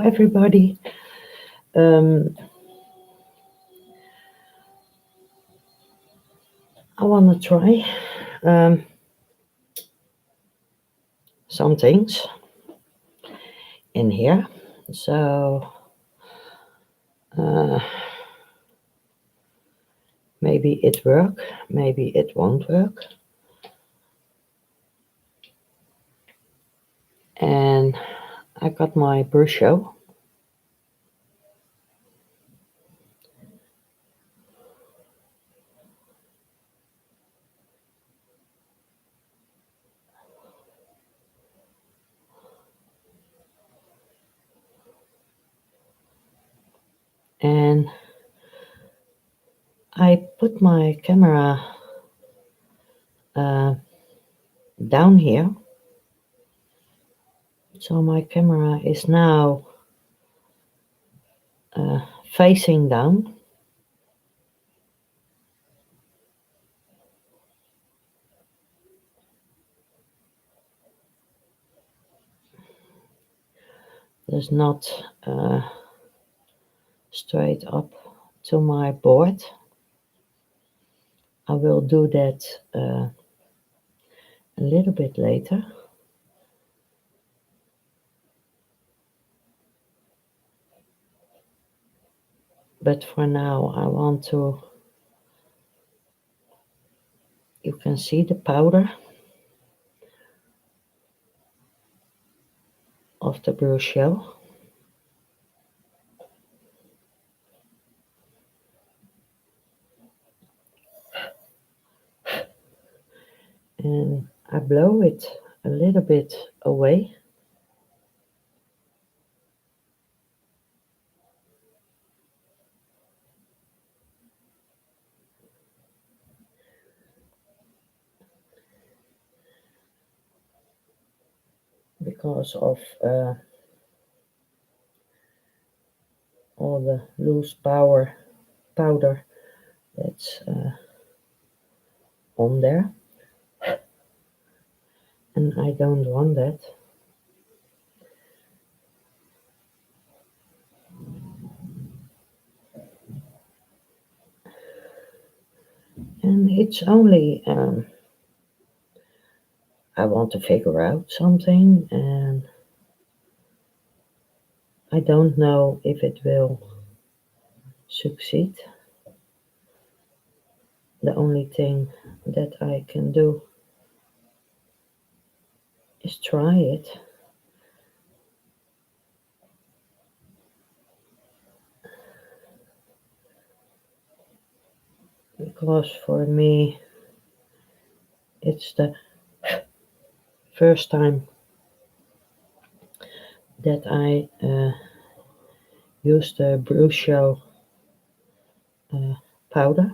everybody. Um, I want to try um, some things in here. So uh, maybe it work, maybe it won't work. And I got my brush, and I put my camera uh, down here. So my camera is now facing down. There's not straight up to my board. I will do that a little bit later. But for now, I want to, you can see the powder of the brush shell. And I blow it a little bit away. Because of all the loose powder that's on there, and I don't want that. And it's only I want to figure out something, and I don't know if it will succeed. The only thing that I can do is try it. Because for me, it's the first time that I used the brush powder.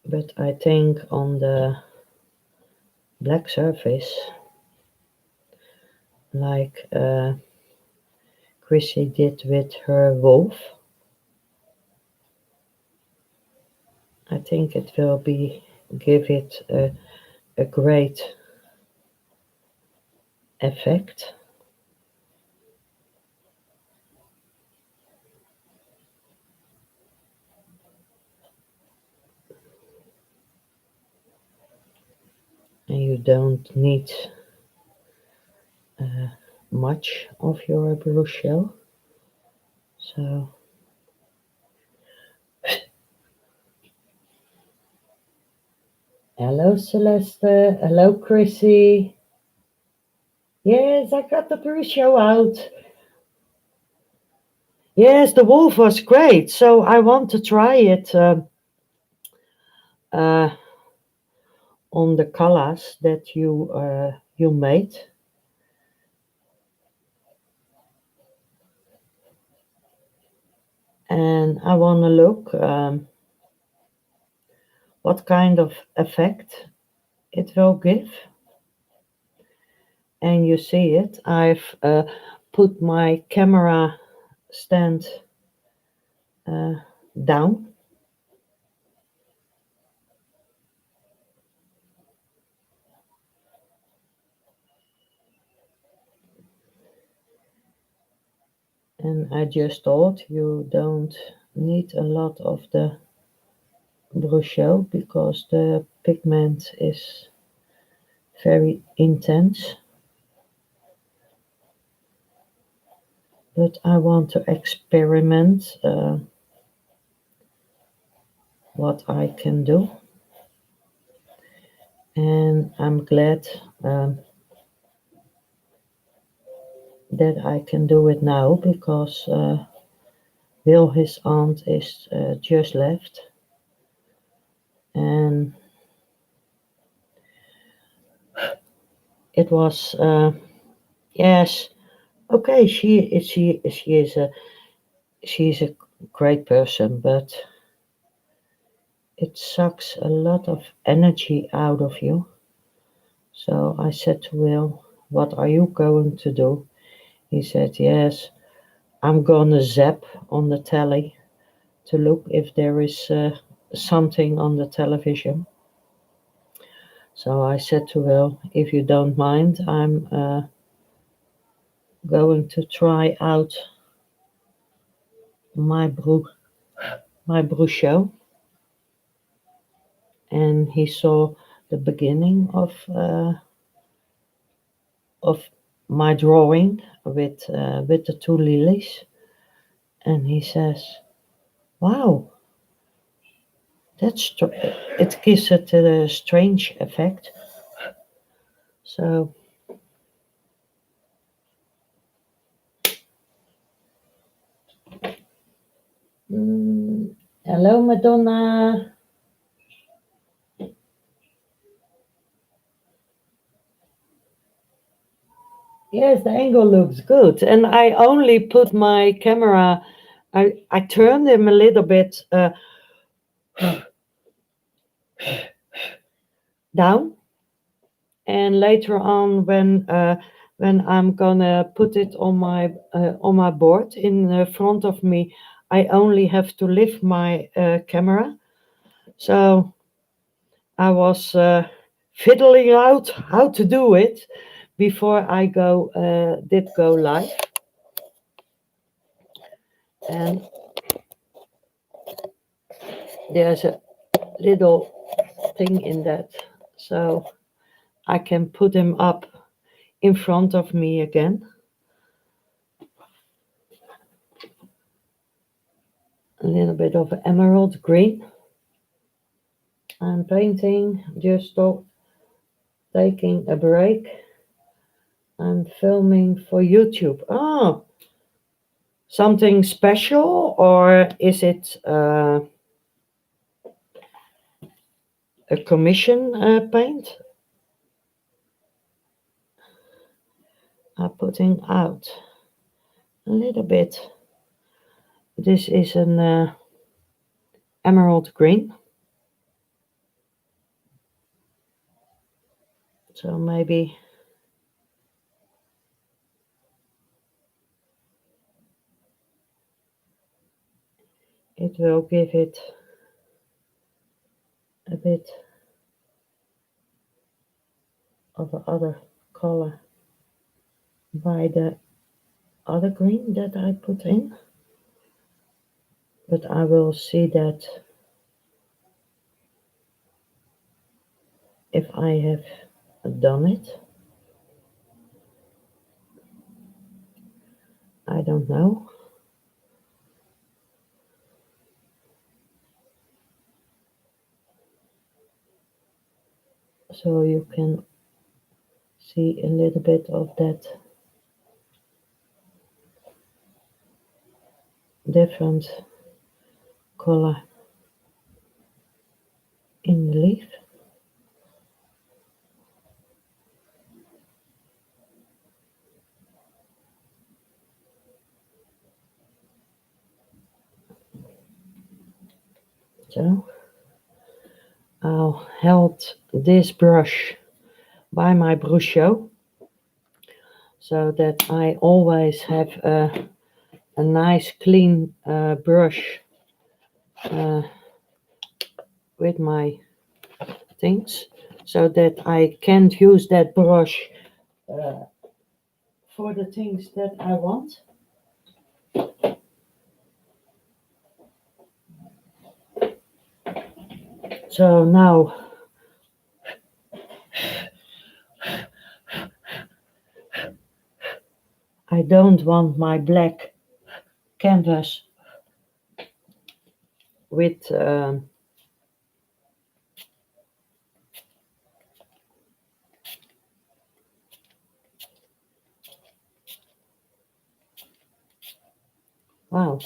But I think on the black surface, like Chrissy did with her wolf, I think it will give it a great effect. And you don't need much of your brush shell. So hello Celeste, hello Chrissy. Yes, I got the brush out. Yes, the wolf was great. So I want to try it uh, on the colors that you made. And I want to look what kind of effect it will give. And you see it. I've put my camera stand down. And I just thought you don't need a lot of the Bruchot because the pigment is very intense. But I want to experiment what I can do. And I'm glad that I can do it now because Will, his aunt, is just left. And it was, yes, okay, she's a great person, but it sucks a lot of energy out of you. So I said to Will, what are you going to do? He said, yes, I'm gonna zap on the telly to look if there is something on the television. So I said to Will, if you don't mind, I'm going to try out my Bruchot. And he saw the beginning of my drawing with the two lilies, and he says, "Wow, it gives it a strange effect." So mm, hello, Madonna. Yes, the angle looks good, and I only put my camera. I turned him a little bit down, and later on when I'm gonna put it on my board in front of me, I only have to lift my camera. So I was fiddling out how to do it before I did go live, and there's a little thing in that, so I can put him up in front of me again. A little bit of emerald green. I'm painting, just taking a break. I'm filming for YouTube. Oh, something special, or is it a commission paint? I'm putting out a little bit. This is an emerald green. So maybe it will give it a bit of another color by the other green that I put in. But I will see that if I have done it. I don't know. So you can see a little bit of that different color in the leaf. So I'll hold this brush by my Bruchot so that I always have a nice clean brush with my things, so that I can't use that brush for the things that I want. So now I don't want my black canvas with wow.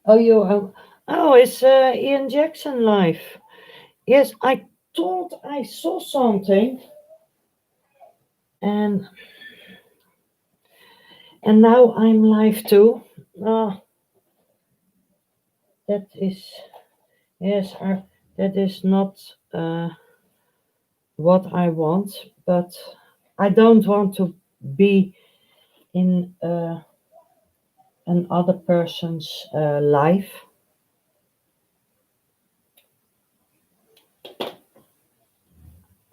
Oh, oh, it's Ian Jackson live. Yes, I thought I saw something, and now I'm live too. Oh, that is yes, that is not what I want, but I don't want to be in another person's life.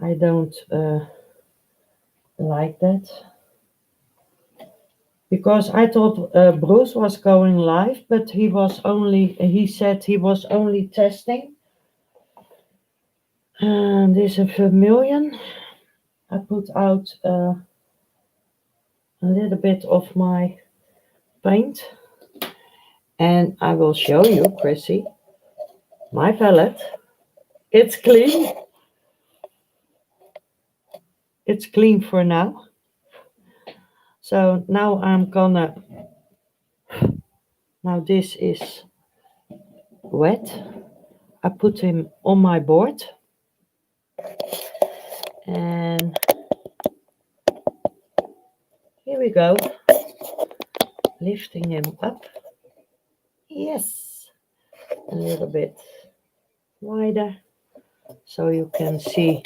I don't like that. Because I thought Bruce was going live, but he said he was only testing. And there's a vermilion. I put out a little bit of my paint. And I will show you, Chrissy, my palette. It's clean. It's clean for now. So now now this is wet. I put him on my board. And here we go. Lifting him up. Yes. A little bit wider so you can see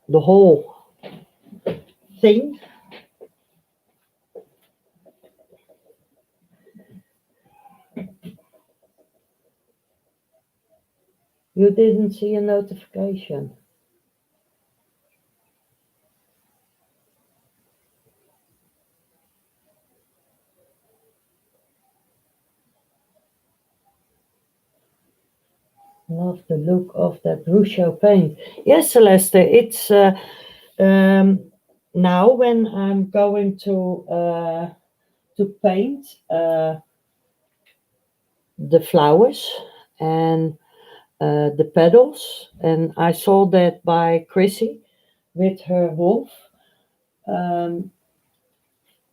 the whole thing. You didn't see a notification. Love the look of that Russia paint. Yes, Celeste, it's now when I'm going to paint the flowers and the petals, and I saw that by Chrissy with her wolf.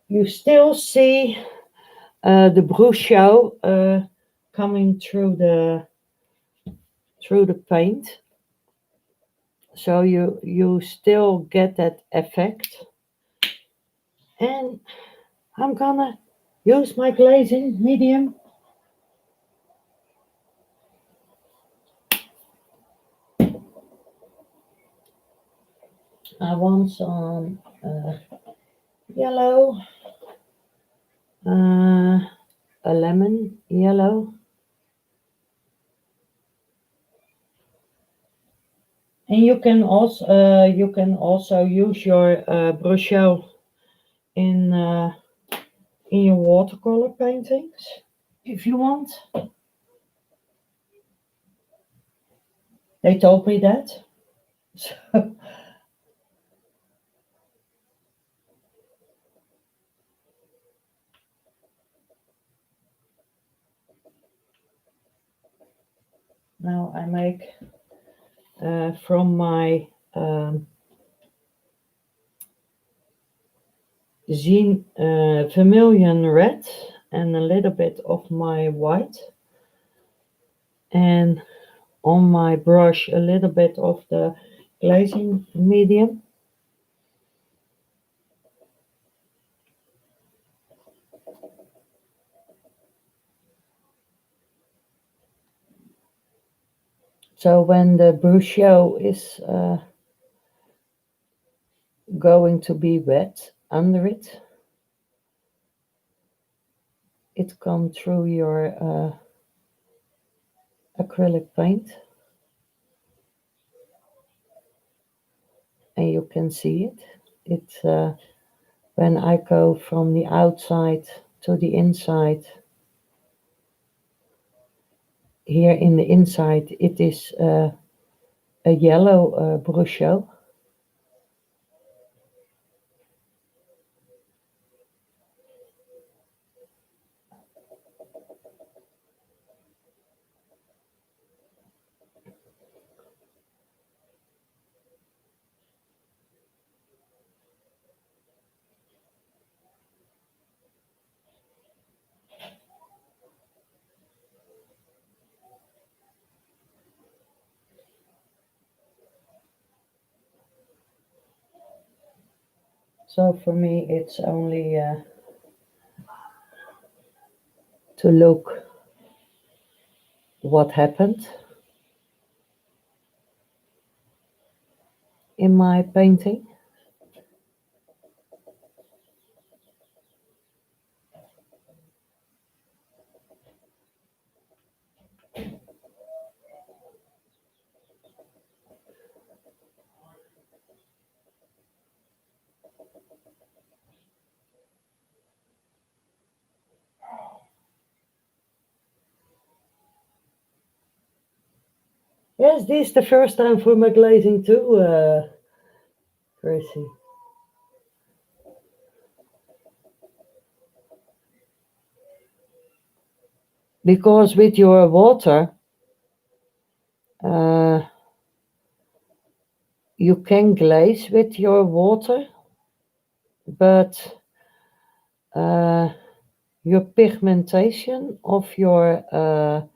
You still see the brushio coming through the paint, so you still get that effect. And I'm gonna use my glazing medium. I want some yellow, a lemon yellow. And you can also use your brushio in your watercolor paintings if you want. They told me that. So now I make from my vermilion red and a little bit of my white, and on my brush a little bit of the glazing medium. So when the brushio is going to be wet under it. It comes through your acrylic paint, and you can see it. It when I go from the outside to the inside, here in the inside it is a yellow brushel. So for me it's only to look what happened in my painting. Yes, this is the first time for my glazing too, Chrissy. Because with your water, you can glaze with your water, but your pigmentation of your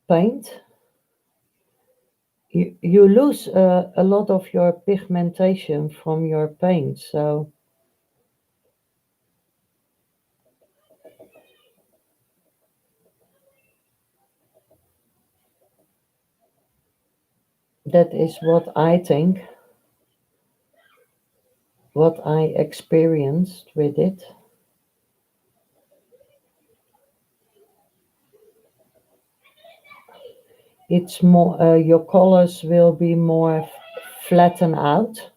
paint, you lose a lot of your pigmentation from your paint. So that is what I think, what I experienced with it. It's more, your colors will be more flattened out.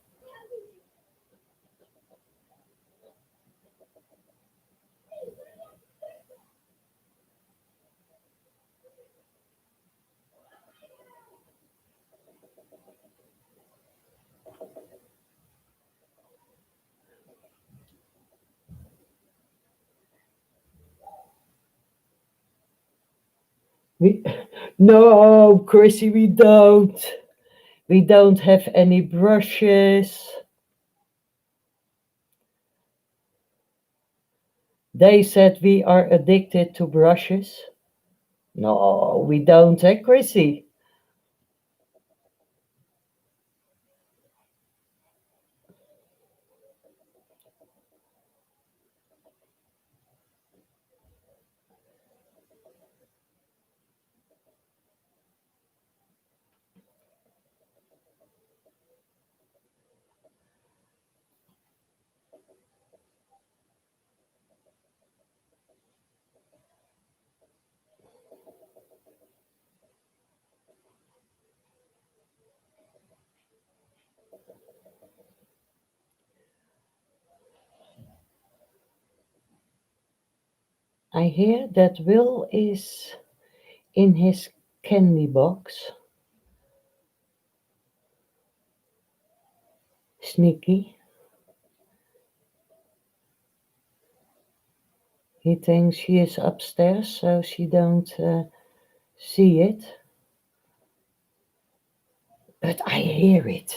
We, no, Chrissy, we don't. We don't have any brushes. They said we are addicted to brushes. No, we don't, eh, Chrissy? I hear that Will is in his candy box. Sneaky. He thinks she is upstairs, so she don't see it. But I hear it.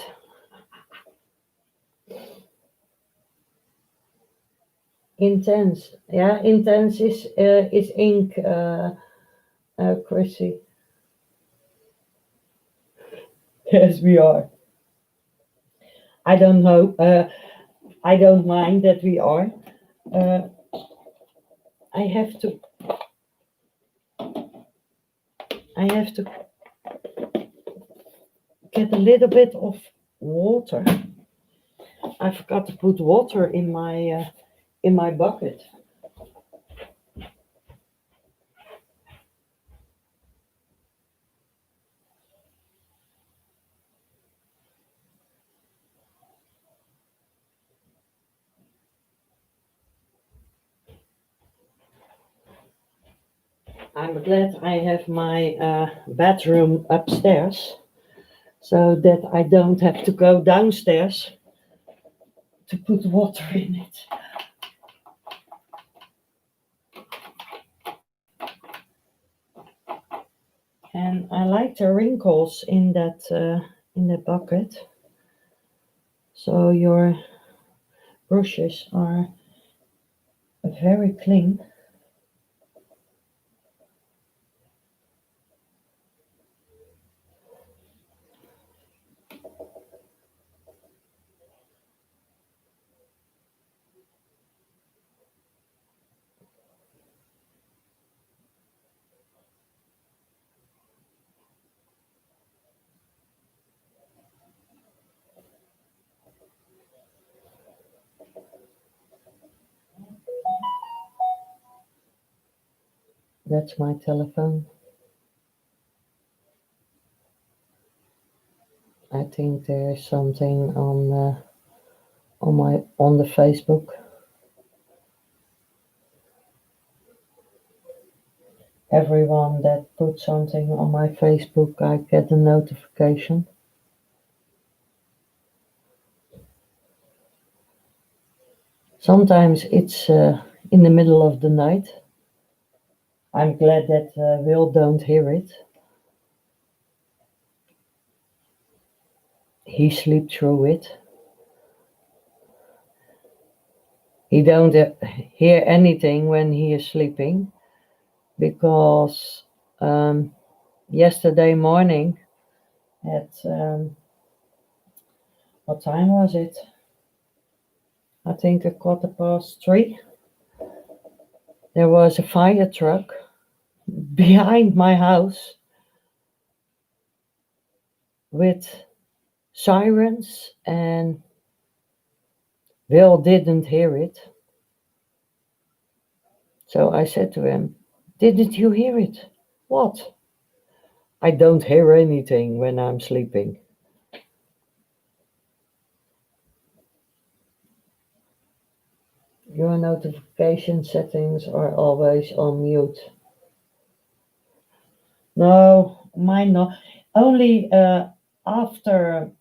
Intense. Yeah, intense is ink, Chrissy. Yes, we are. I don't know. I don't mind that we are. Uh, I have to. I have to get a little bit of water. I forgot to put water in my bucket. I'm glad I have my bedroom upstairs so that I don't have to go downstairs to put water in it. And I like the wrinkles in the bucket, so your brushes are very clean. That's my telephone. I think there's something on the Facebook. Everyone that puts something on my Facebook, I get a notification. Sometimes it's in the middle of the night. I'm glad that Will don't hear it. He sleep through it. He don't hear anything when he is sleeping because yesterday morning at what time was it? I think 3:15. There was a fire truck behind my house with sirens, and Will didn't hear it. So I said to him, "Didn't you hear it?" "What?" "I don't hear anything when I'm sleeping." Your notification settings are always on mute. No, mine not. Only after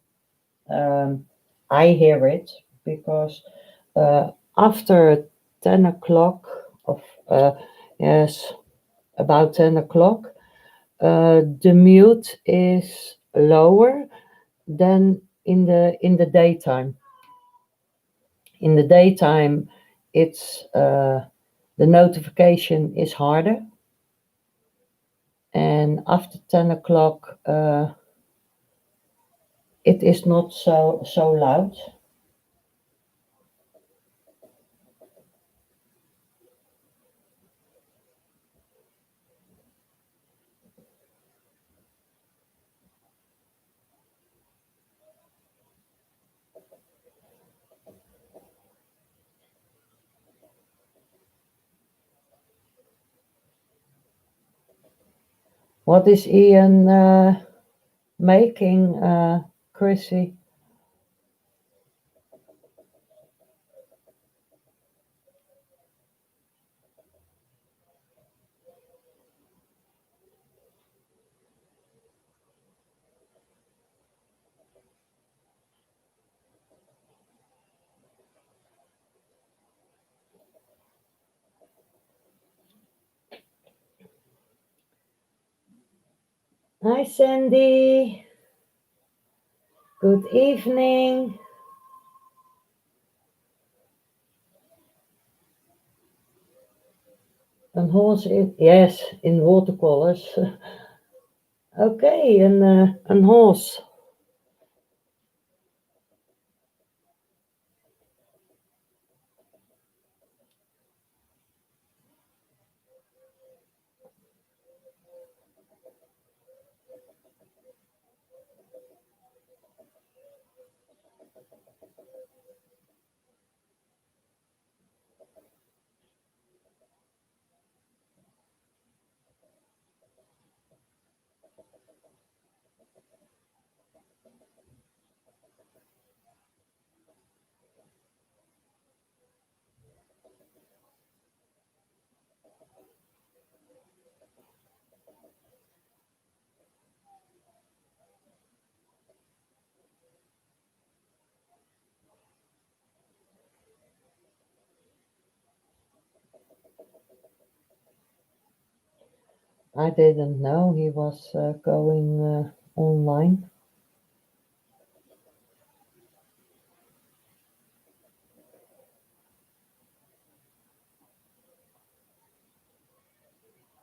I hear it, because after 10 o'clock of yes, about 10 o'clock, the mute is lower than in the daytime. In the daytime, it's the notification is harder, and after 10 o'clock, it is not so loud. What is Ian making, Chrissy? Hi, Sandy. Good evening. Een horse in, yes, in watercolors. Okay, een horse. I didn't know he was going online.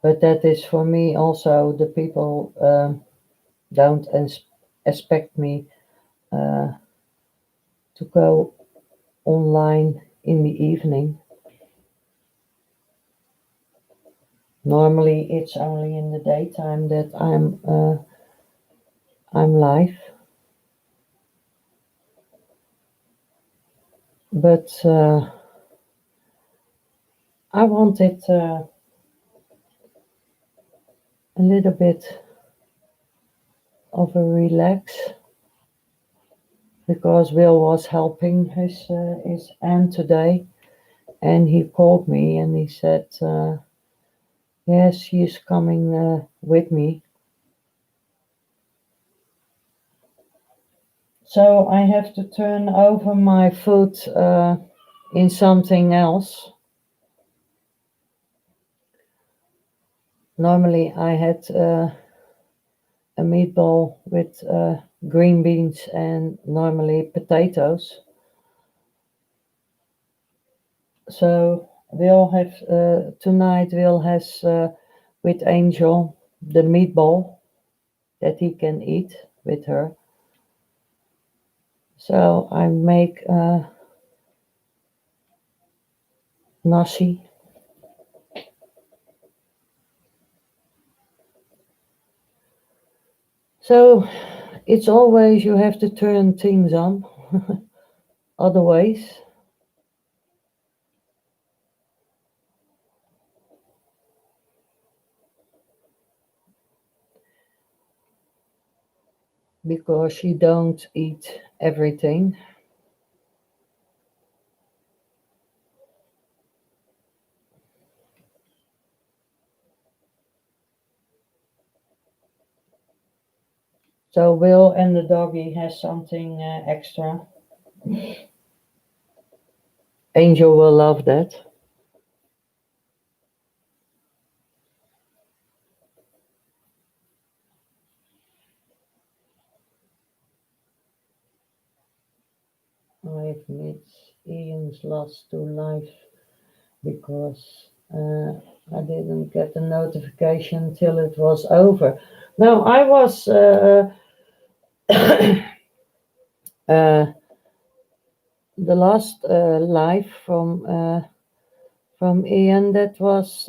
But that is for me also the people don't expect me uh, to go online in the evening. Normally it's only in the daytime that I'm live. But I wanted a little bit of a relax because Will was helping his aunt today, and he called me and he said, "Yes, she's coming with me." So I have to turn over my foot in something else. Normally, I had a meatball with green beans and normally potatoes. So we'll have tonight. We'll has with Angel the meatball that he can eat with her. So I make nasi. So it's always you have to turn things on, other ways, because she don't eat everything. So Will and the doggy has something extra. Angel will love that. I've missed Ian's last two live because I didn't get the notification till it was over. Now I was uh, the last live from Ian that was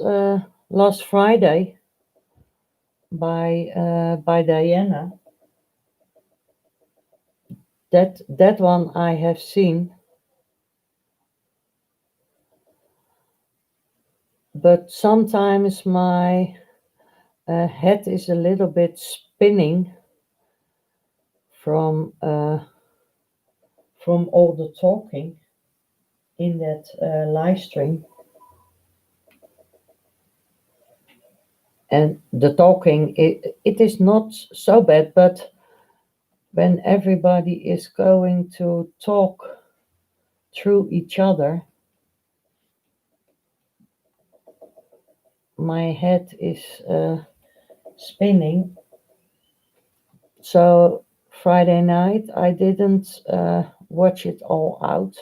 last Friday by Diana. That one I have seen, but sometimes my head is a little bit spinning from all the talking in that live stream. And the talking, it is not so bad, but when everybody is going to talk through each other, my head is spinning. So Friday night, I didn't watch it all out.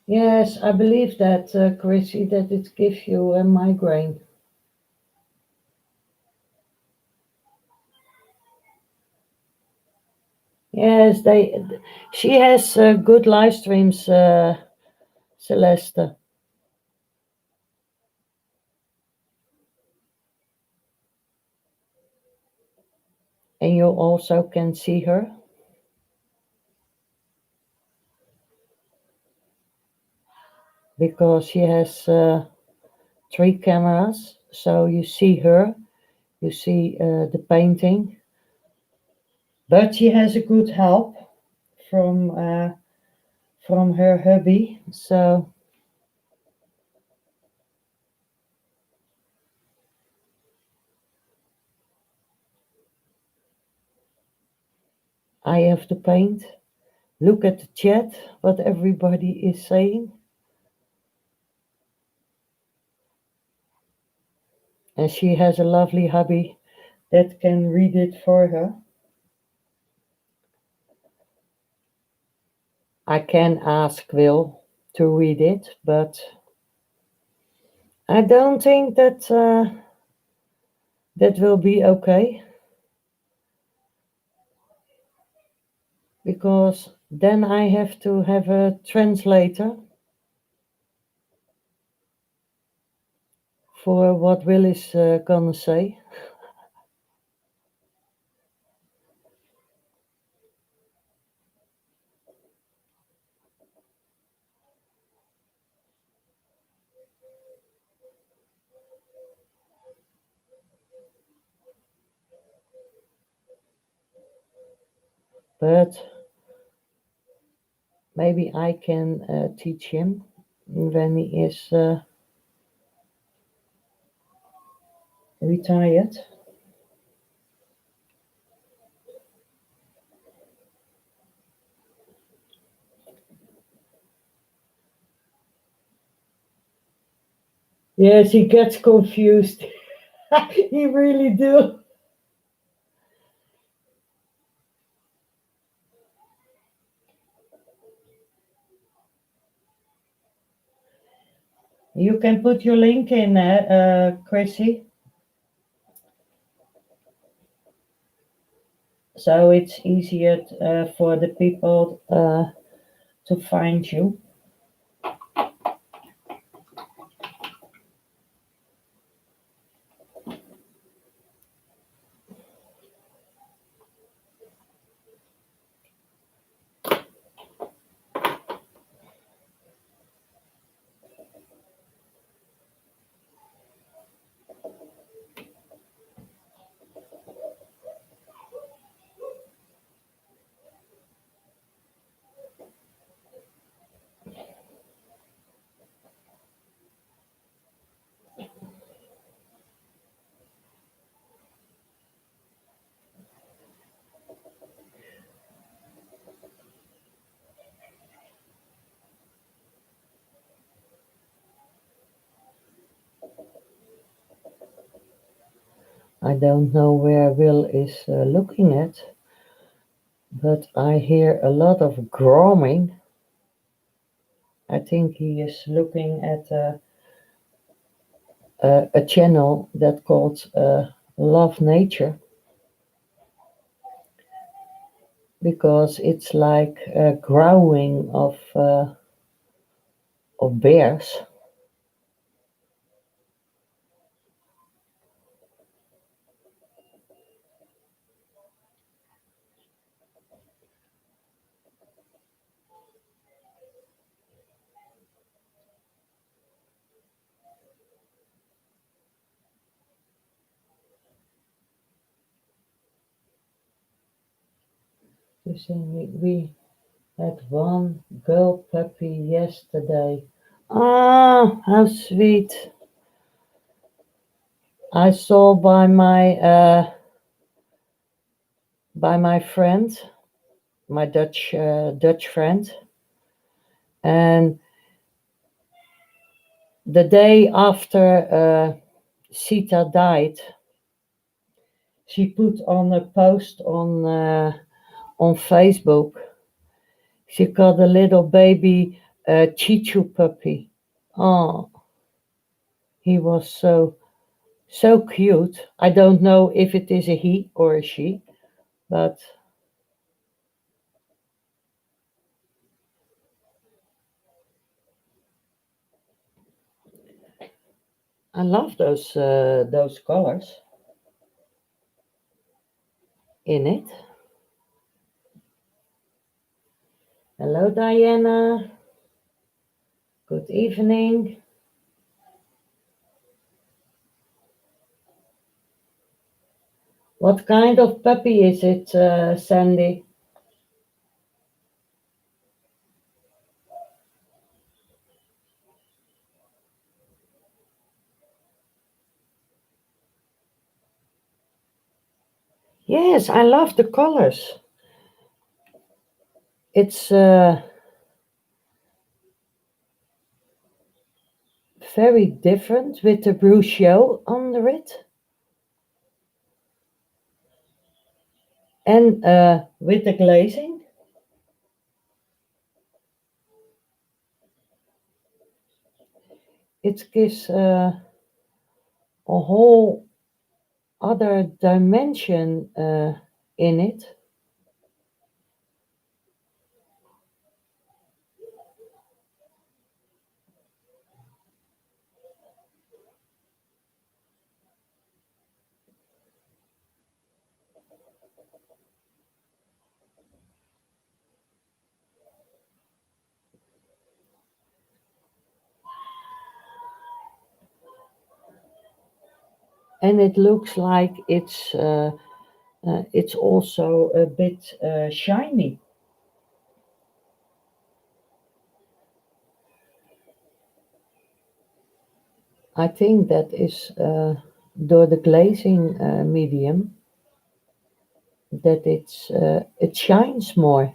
Yes, I believe that, Chrissy, that it gives you a migraine. Yes, they. She has good live streams, Celeste, and you also can see her because she has three cameras. So you see her, you see the painting, but she has a good help from uh, from her hubby. So I have to paint. Look at the chat, what everybody is saying, and she has a lovely hubby that can read it for her. I can ask Will to read it, but I don't think that that will be okay because then I have to have a translator for what Will is gonna say. But maybe I can teach him when he is retired. Yes, he gets confused. He really do. You can put your link in, Chrissy, so it's easier for the people to find you. I don't know where Will is looking at, but I hear a lot of grooming. I think he is looking at a channel that called Love Nature because it's like growling of bears. You see, we had one girl puppy yesterday. Ah, how sweet! I saw by my friend, my Dutch friend, and the day after Sita died, she put on a post on Facebook. She got a little baby a Chichu puppy. Oh, he was so cute. I don't know if it is a he or a she, but I love those colors in it. Hello, Diana. Good evening. What kind of puppy is it, Sandy? Yes, I love the colors. It's very different with the brochure under it, and with the glazing. It gives a whole other dimension in it. And it looks like it's also a bit shiny. I think that is door the glazing medium that it shines more.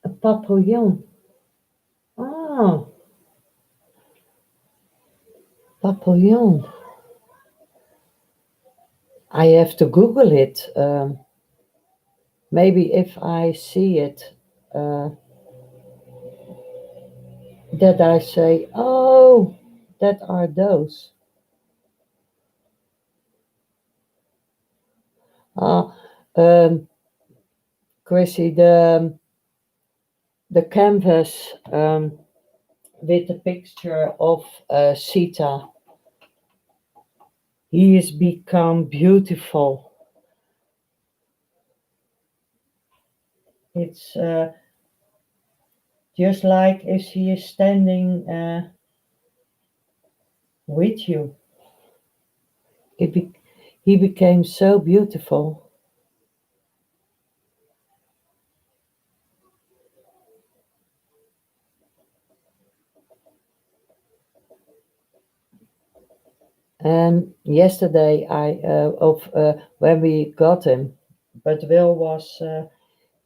A papillon. Ah, papillon. I have to Google it. Maybe if I see it, uh, that I say, oh, that are those. Ah, um, Chrissy, the canvas with the picture of Sita, he has become beautiful. It's just like if he is standing with you. It be- he became so beautiful. And yesterday, I of when we got him, but Will was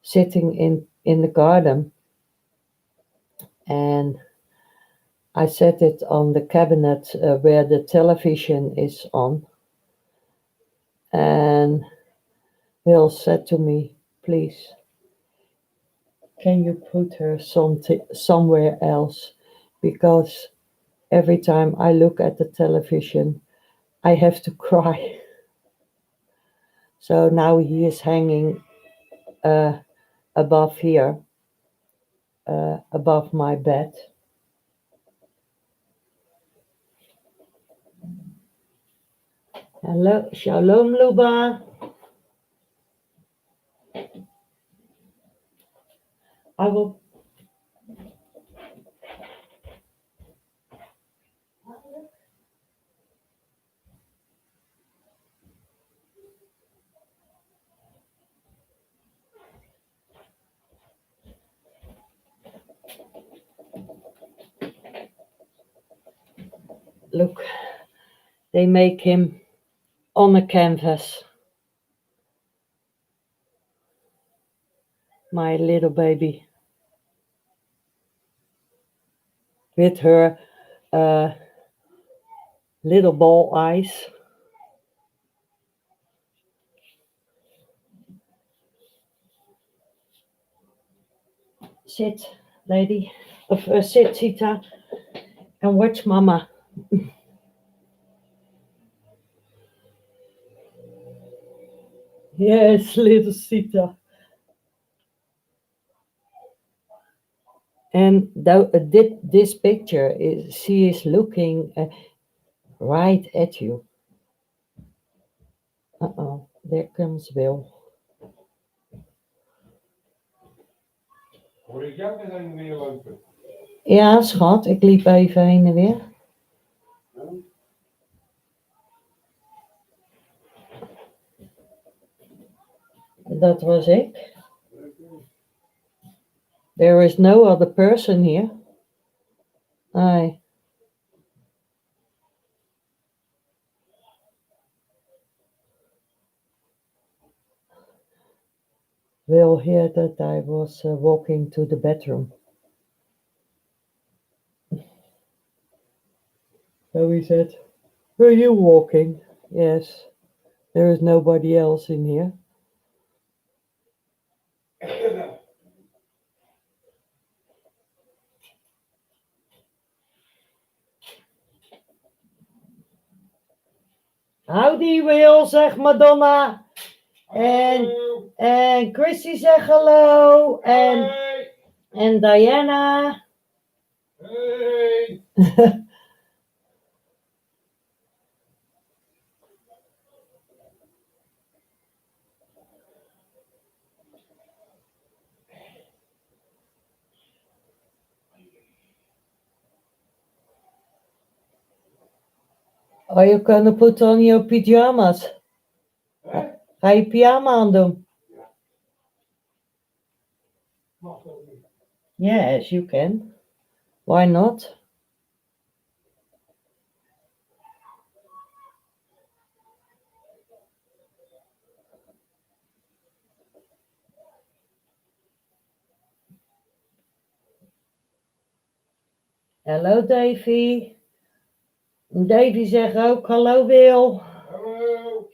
sitting in the garden, and I set it on the cabinet where the television is on, and Will said to me, "Please, can you put her somewhere else? Because every time I look at the television, I have to cry." So now he is hanging uh, above here, above my bed. Hello, shalom, Luba. I will look. They make him on a canvas, my little baby. with her uh, little ball eyes. Sit, lady. Sit, Sita, and watch Mama. Yes, little Sita. And this picture is she is looking right at you. Uh-oh, there comes Will. Hoor ik jou net heen en weer lopen? Ja, schat, ik liep even heen en weer. Dat was ik. There is no other person here. I will hear that I was walking to the bedroom. So he said, "Were you walking?" Yes. There is nobody else in here. Howdy Will, zegt Madonna. En Chrissy zegt hallo. En Diana. Hey! Are you gonna put on your pyjamas? Ga je pyjama aandoen? Yes, you can. Why not? Hallo Davy. Davy zegt ook hallo Wil. Hallo!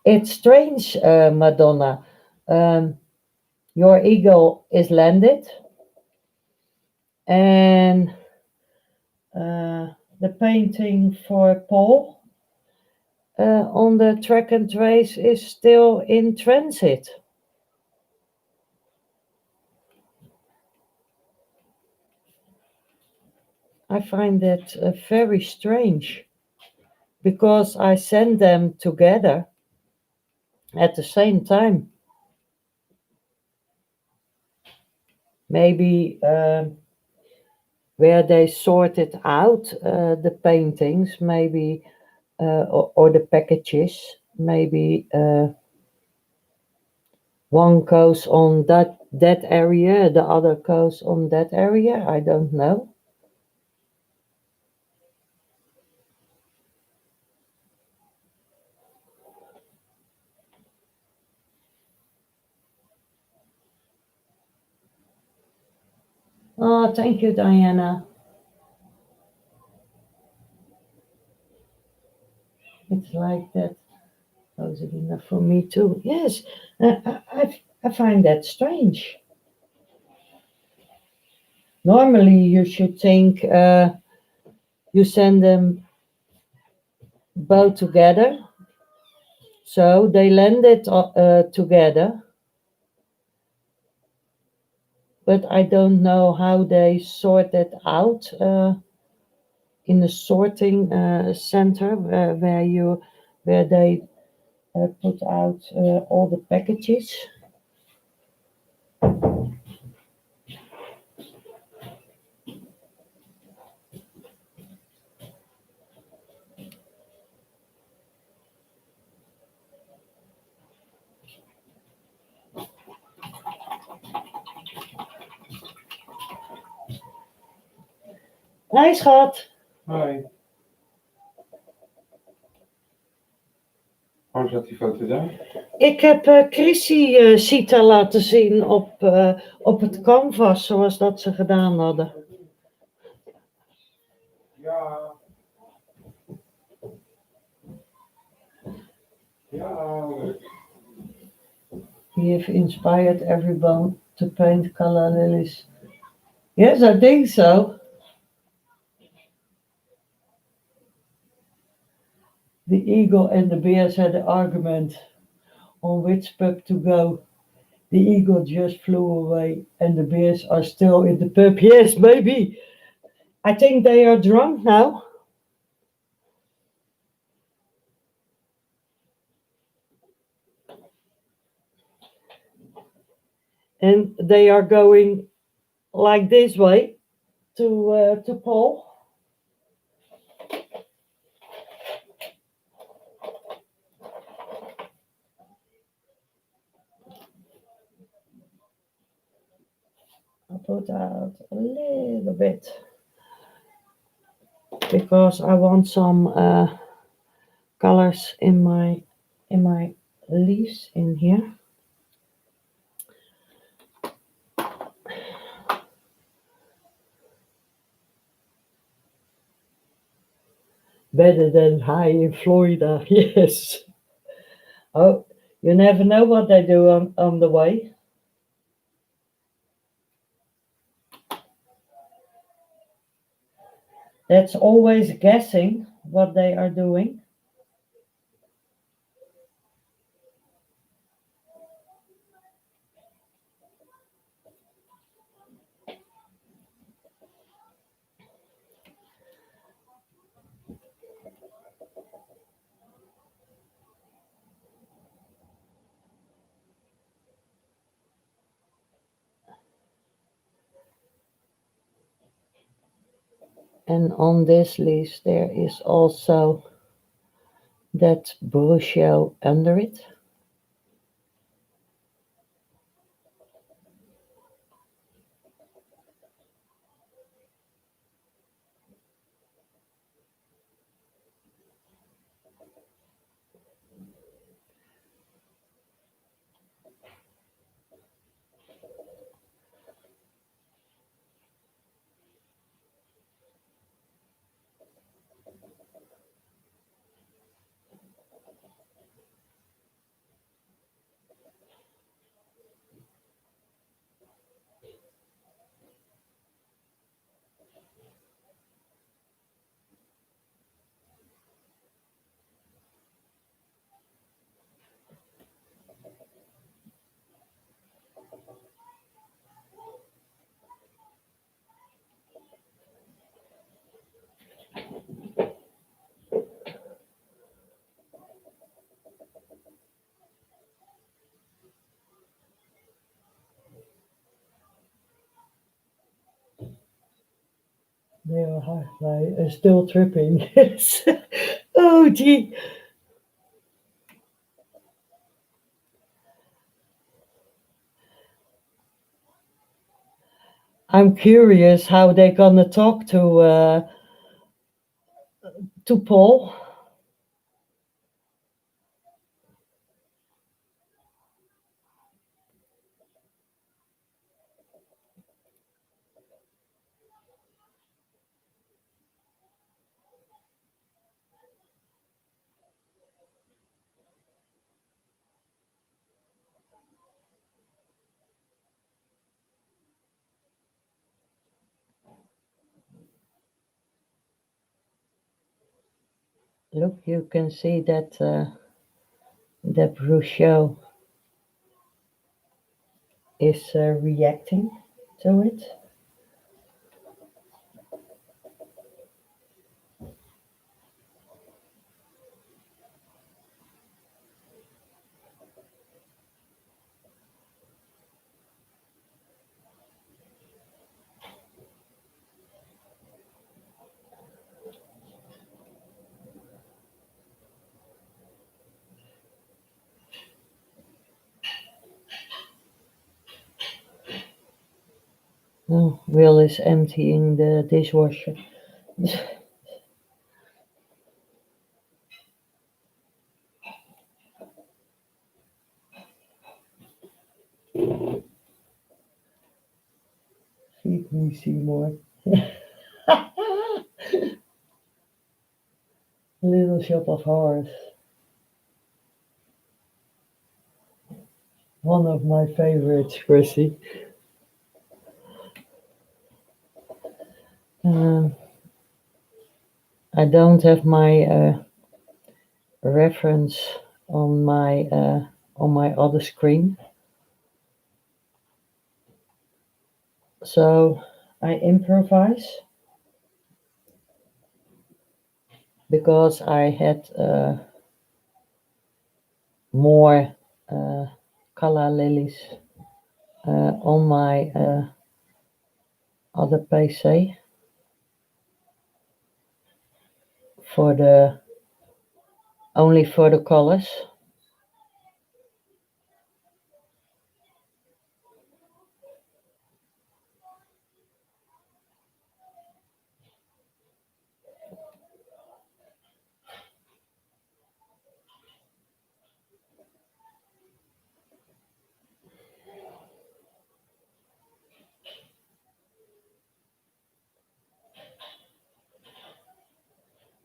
It's strange, Madonna. Your eagle is landed. And the painting for Paul on the track and trace is still in transit. I find that very strange because I sent them together at the same time. Maybe where they sorted out the paintings, maybe or the packages, maybe one goes on that area, the other goes on that area. I don't know. Oh, thank you, Diana. It's like that. Close it enough for me too. Yes, I find that strange. Normally, you should think you send them both together. So they landed together, but I don't know how they sort it out in the sorting center where they put out all the packages. Hi, schat. Hi. Waarom staat die foto daar? Ik heb Chrissy Sita laten zien op het canvas, zoals dat ze gedaan hadden. Ja. Ja, leuk. He have inspired everyone to paint Calla Lillies. Yes, I think so. The eagle and the bears had an argument on which pub to go. The eagle just flew away and the bears are still in the pub. Yes, maybe. I think they are drunk now. And they are going like this way to Paul. I'll put out a little bit because I want some colors in my leaves in here. Better than high in Florida, yes. Oh, you never know what they do on the way. That's always guessing what they are doing. And on this leaf there is also that brochure under it. They are halfway, still tripping. Oh, gee. I'm curious how they're gonna talk to Paul. Look, you can see that that brochure is reacting to it. Oh, Will is emptying the dishwasher. Eat me, Seymour. Little Shop of Horrors. One of my favorites, Chrissy. Um, I don't have my reference on my other screen, so I improvise because I had more uh, Calla Lilies on my other PC for the only for the colors.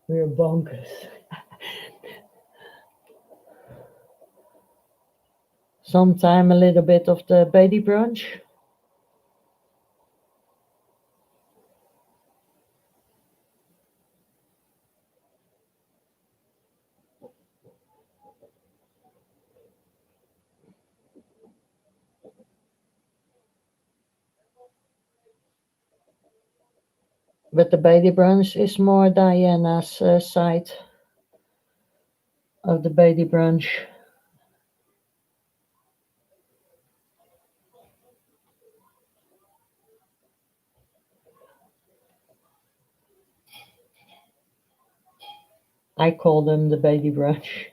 We're bonkers. Sometime a little bit of the baby brunch. But the baby brunch is more Diana's side of the baby brunch. I call them the baby brunch.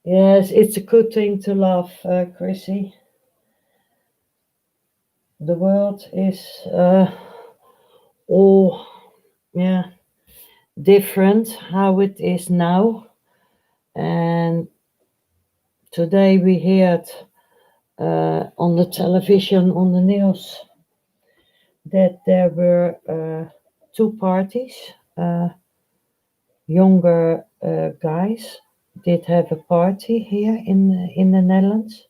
Yes, it's a good thing to laugh, Chrissy. The world is all, yeah, different how it is now. And today we heard on the television, on the news, that there were two parties. Younger guys did have a party here in the Netherlands,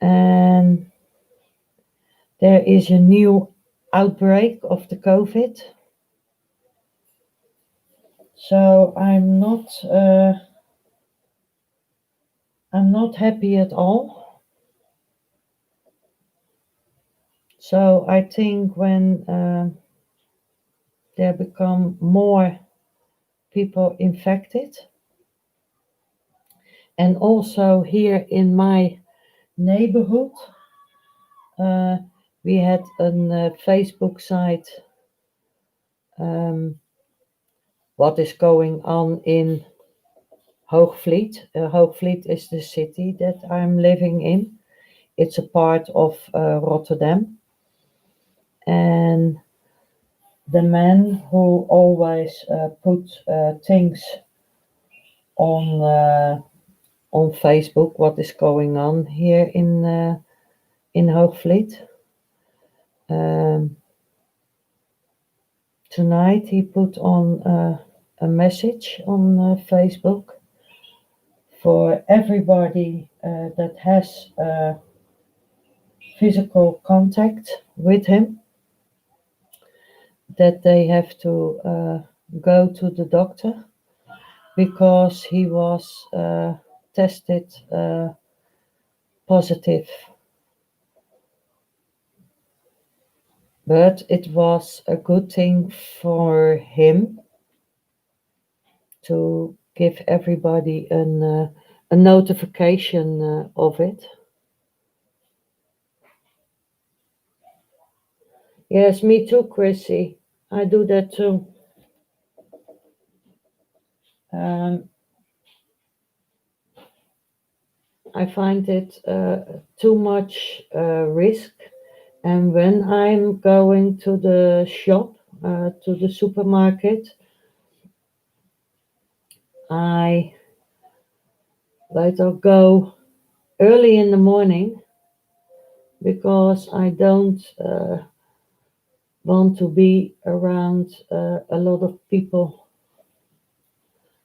and there is a new outbreak of the COVID. So I'm not happy at all. So I think when there become more people infected, and also here in my neighborhood, uh, we had a Facebook site. What is going on in Hoogvliet? Hoogvliet is the city that I'm living in. It's a part of Rotterdam. And the man who always put things on Facebook, what is going on here in Hoogvliet. Um, Tonight he put on a message on Facebook for everybody that has physical contact with him, that they have to go to the doctor because he was tested positive. But it was a good thing for him to give everybody a notification of it. Yes, me too, Chrissy. I do that too. Um, I find it too much risk. And when I'm going to the shop, to the supermarket, I like to go early in the morning because I don't want to be around a lot of people.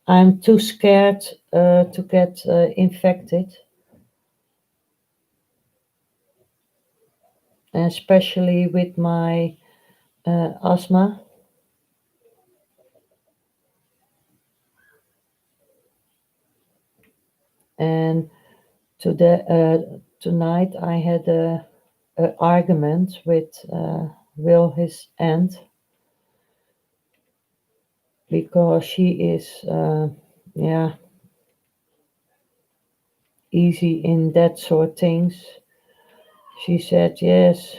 I'm too scared to get infected, especially with my asthma. And tonight I had a argument with Will, his aunt, because she is, yeah, easy in that sort of things. She said, yes,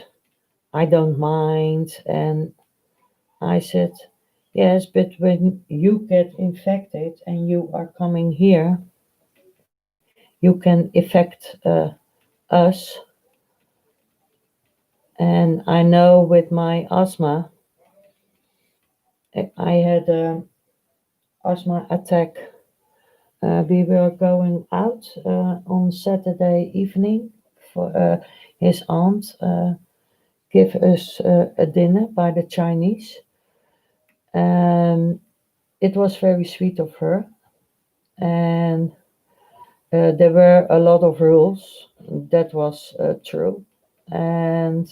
I don't mind. And I said, yes, but when you get infected and you are coming here, you can affect us. And I know with my asthma, I had an asthma attack. We were going out on Saturday evening for his aunt give us a dinner by the Chinese. And it was very sweet of her. And there were a lot of rules. That was true. And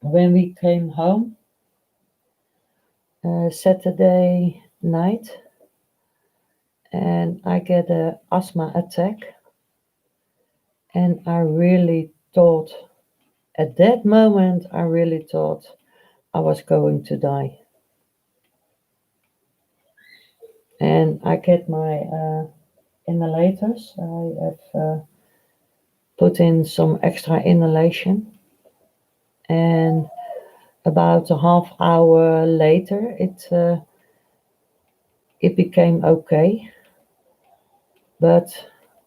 when we came home Saturday night, and I get a asthma attack, and I really thought at that moment I really thought I was going to die. And I get my inhalators. I have put in some extra inhalation, and about a half hour later, it became okay. But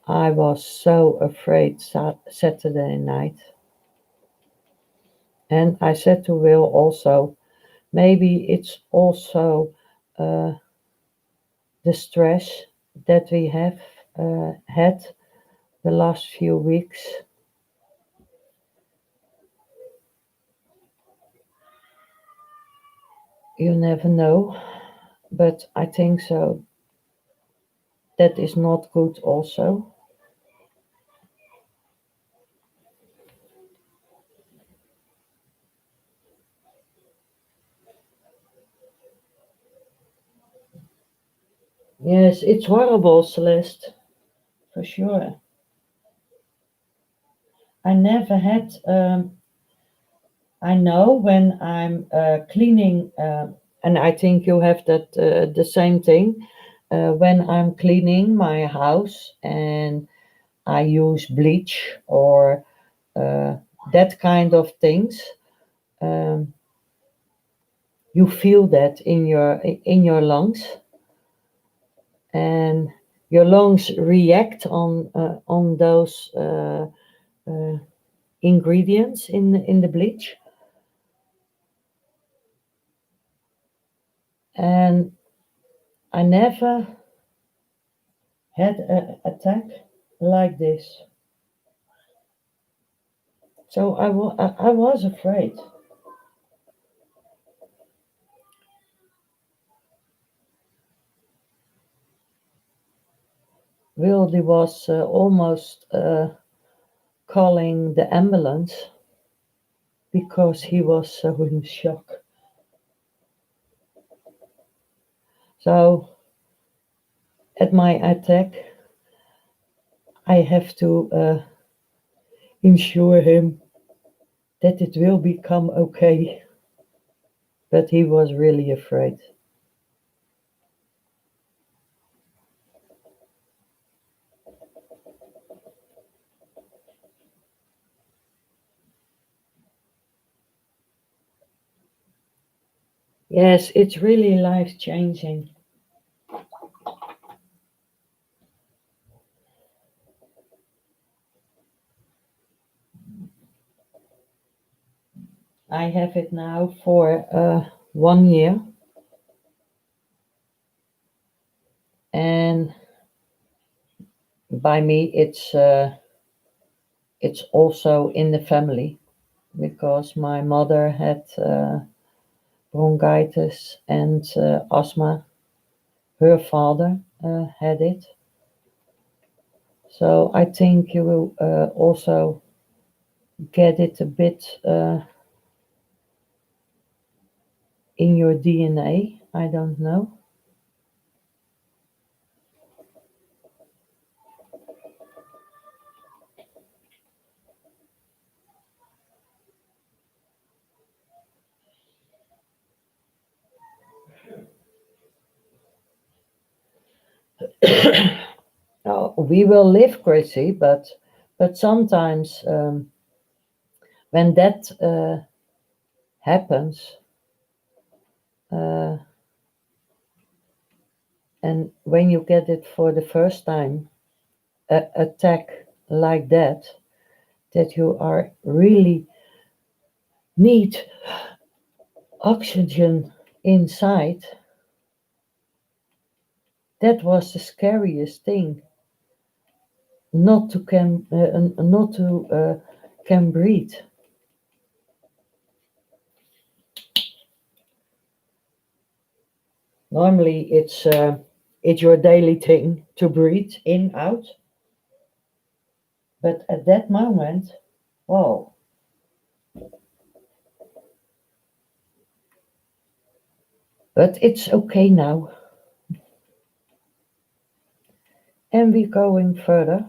I was so afraid Saturday night, and I said to Will also, maybe it's also uh, the stress that we have had the last few weeks. You never know, but I think so. That is not good, also. Yes, it's horrible, Celeste, for sure. I never had, I know when I'm cleaning, and I think you have that the same thing. When I'm cleaning my house and I use bleach or uh, that kind of things, um, you feel that in your lungs, and your lungs react on those uh, ingredients in the bleach. And I never had an attack like this. So I was afraid. Wilde was almost calling the ambulance because he was so in shock. So at my attack, I have to ensure him that it will become okay. But he was really afraid. Yes, it's really life changing. I have it now for 1 year, and by me, it's also in the family because my mother had bronchitis and asthma. Her father had it, so I think you will also get it a bit in your DNA. I don't know. We will live crazy, but sometimes when that happens, uh, and when you get it for the first time, a attack like that you are really need oxygen inside, that was the scariest thing. Not to can breathe. Normally, it's your daily thing to breathe in out, but at that moment, oh, but it's okay now, and we're going further.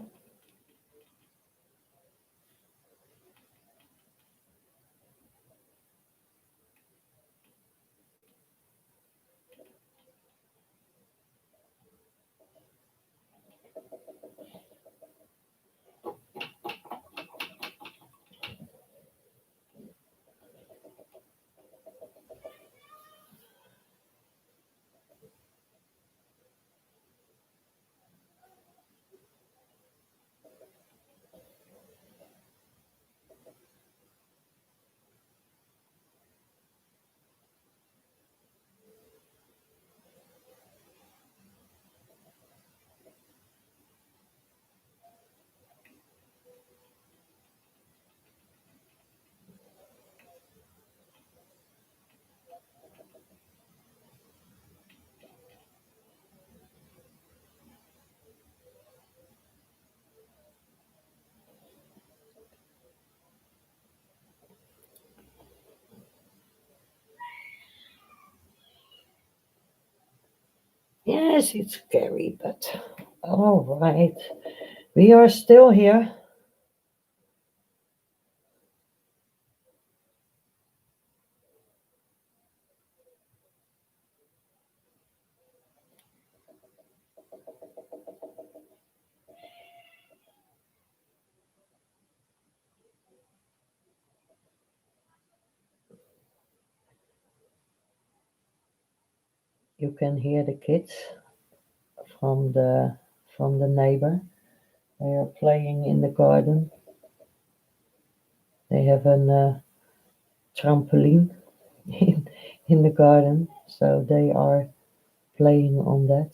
Yes, it's scary, but all right, we are still here. You can hear the kids from the neighbor. They are playing in the garden. They have a trampoline in the garden, so they are playing on that.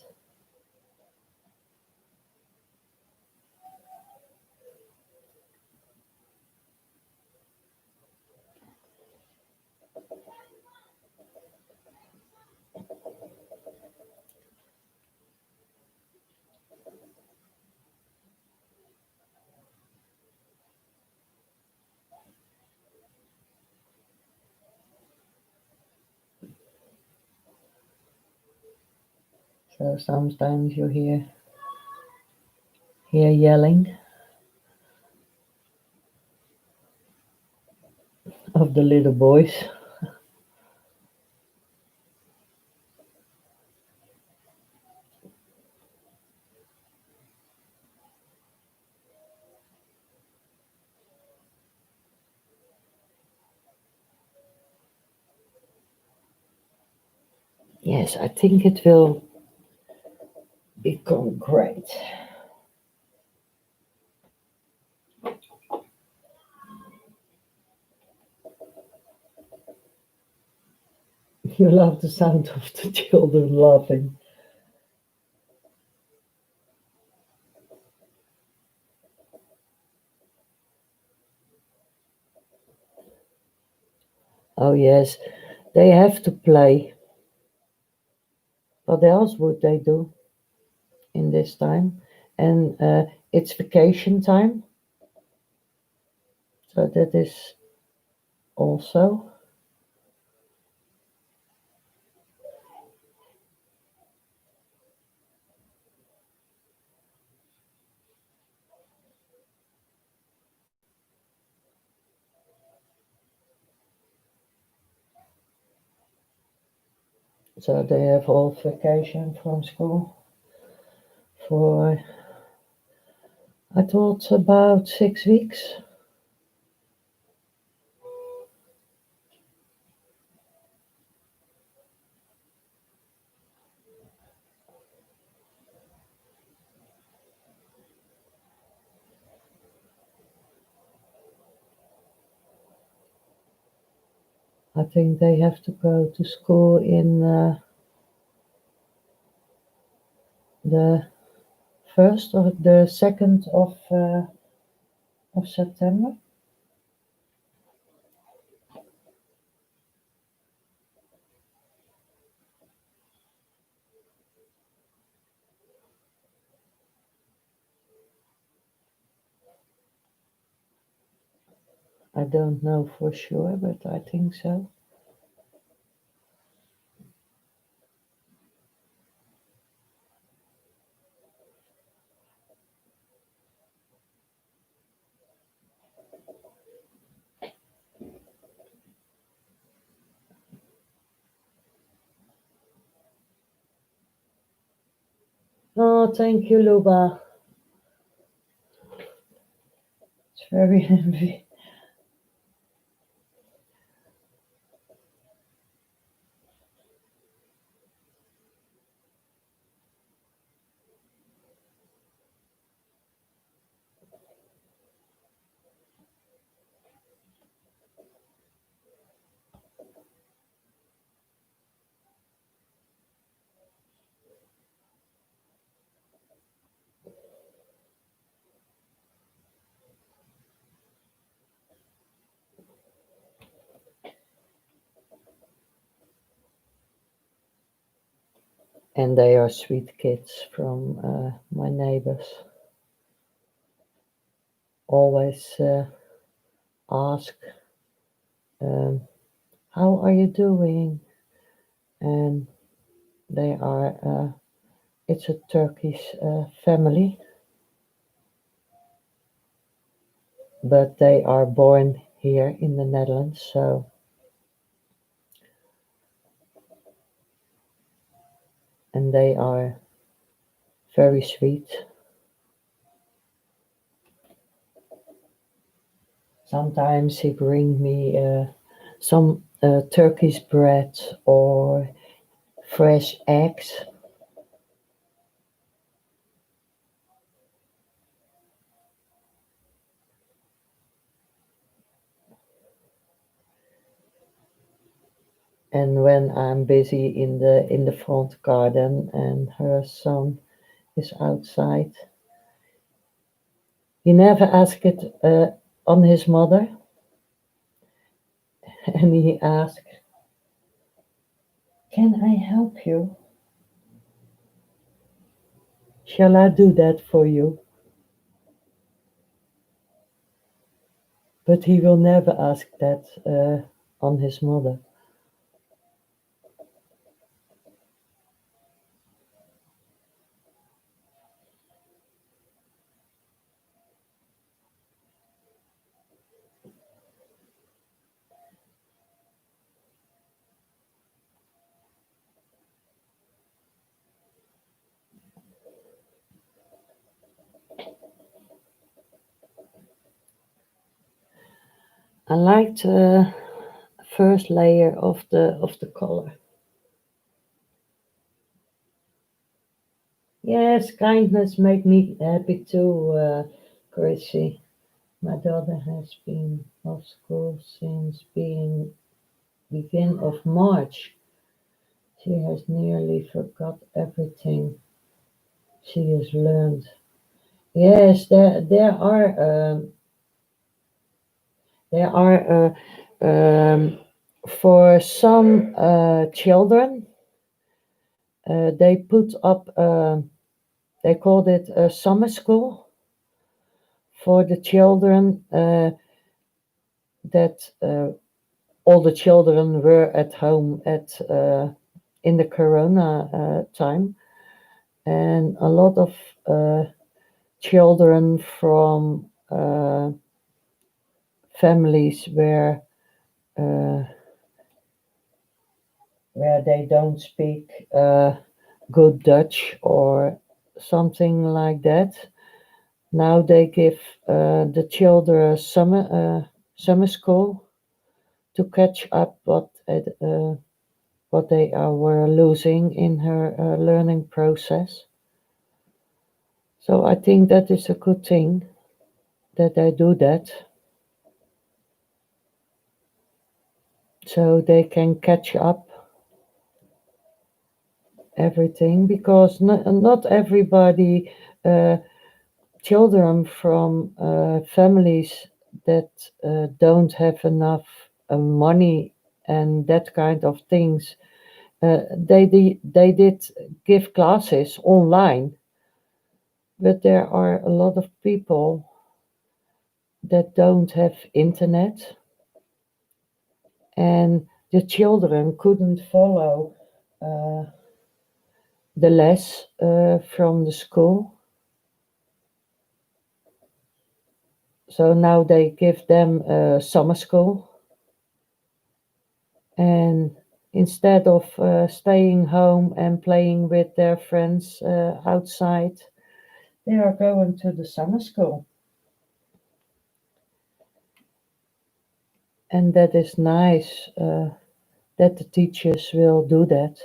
So sometimes you hear yelling of the little boys. Yes, I think it will become great. You love the sound of the children laughing. Oh, yes, they have to play. What else would they do in this time? And it's vacation time, so that is also. So they have all vacation from school for, I thought, about 6 weeks. I think they have to go to school in the 1st or the 2nd of September. I don't know for sure, but I think so. Oh, thank you, Luba. It's very heavy. And they are sweet kids from my neighbors. Always ask, um, how are you doing? And they are, it's a Turkish family, but they are born here in the Netherlands. So, and they are very sweet. Sometimes he bring me some Turkish bread or fresh eggs. And when I'm busy in the front garden and her son is outside, he never asked it on his mother, and he asked, "Can I help you? Shall I do that for you?" But he will never ask that on his mother. I liked the first layer of the color. Yes, kindness make me happy too, Chrissy. My daughter has been off school since being begin of March. She has nearly forgot everything she has learned. Yes, there are for some children they put up they called it a summer school for the children that all the children were at home at in the corona time, and a lot of uh, children from families uh, where they don't speak good Dutch or something like that. Now they give the children summer school to catch up what they were losing in her learning process. So I think that is a good thing that they do that, so they can catch up everything, because not everybody uh, children from families that don't have enough money and that kind of things, they did give classes online, but there are a lot of people that don't have internet, and the children couldn't follow uh, the less from the school. So now they give them summer school, and instead of staying home and playing with their friends outside, they are going to the summer school. And that is nice that the teachers will do that.